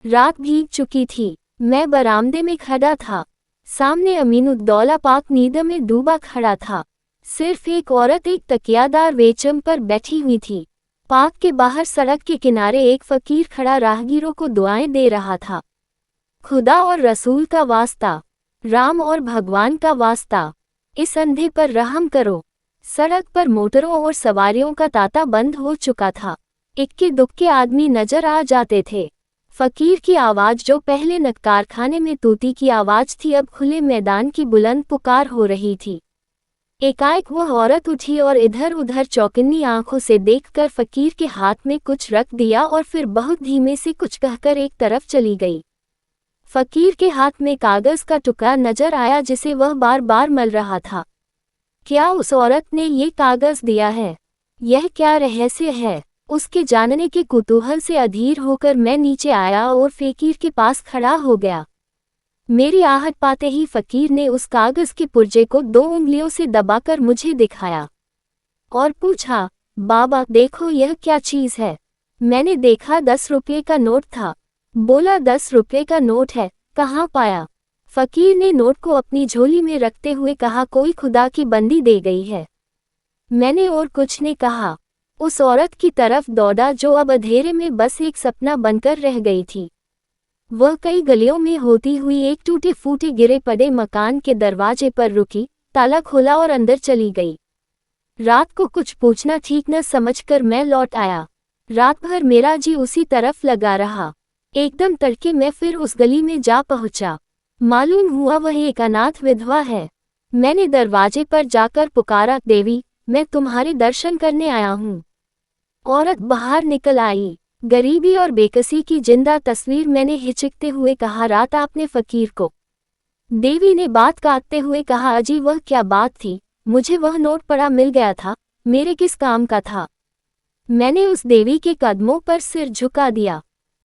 रात भीग चुकी थी। मैं बरामदे में खड़ा था। सामने अमीनुद्दौला पाक नींद में डूबा खड़ा था। सिर्फ एक औरत एक तकियादार वेचम पर बैठी हुई थी। पाक के बाहर सड़क के किनारे एक फकीर खड़ा राहगीरों को दुआएं दे रहा था। खुदा और रसूल का वास्ता, राम और भगवान का वास्ता, इस अंधे पर रहम करो। सड़क पर मोटरों और सवारियों का तांता बंद हो चुका था। इक्के दुक्के आदमी नजर आ जाते थे। फकीर की आवाज जो पहले कारखाने में तूती की आवाज थी अब खुले मैदान की बुलंद पुकार हो रही थी। एकाएक वह औरत उठी और इधर उधर चौकन्नी आंखों से देखकर फकीर के हाथ में कुछ रख दिया और फिर बहुत धीमे से कुछ कहकर एक तरफ चली गई। फकीर के हाथ में कागज का टुकड़ा नजर आया जिसे वह बार बार मल रहा था। क्या उस औरत ने ये कागज दिया है? यह क्या रहस्य है? उसके जानने के कुतूहल से अधीर होकर मैं नीचे आया और फकीर के पास खड़ा हो गया। मेरी आहट पाते ही फकीर ने उस कागज के पुर्जे को 2 उंगलियों से दबाकर मुझे दिखाया और पूछा, बाबा देखो यह क्या चीज है? मैंने देखा 10 रुपये का नोट था। बोला 10 रुपये का नोट है, कहाँ पाया? फकीर ने नोट को अपनी झोली में रखते हुए कहा, कोई खुदा की बंदी दे गई है। मैंने और कुछ ने कहा। उस औरत की तरफ दौड़ा जो अब अंधेरे में बस एक सपना बनकर रह गई थी। वह कई गलियों में होती हुई एक टूटे फूटे गिरे पड़े मकान के दरवाजे पर रुकी, ताला खोला और अंदर चली गई। रात को कुछ पूछना ठीक न समझकर मैं लौट आया। रात भर मेरा जी उसी तरफ लगा रहा। एकदम तड़के मैं फिर उस गली में जा पहुंचा। मालूम हुआ वह एक अनाथ विधवा है। मैंने दरवाजे पर जाकर पुकारा, देवी मैं तुम्हारे दर्शन करने आया हूँ। औरत बाहर निकल आई। गरीबी और बेकसी की जिंदा तस्वीर। मैंने हिचकते हुए कहा, रात आपने फकीर को? देवी ने बात काटते हुए कहा, अजी वह क्या बात थी? मुझे वह नोट पड़ा मिल गया था, मेरे किस काम का था? मैंने उस देवी के कदमों पर सिर झुका दिया।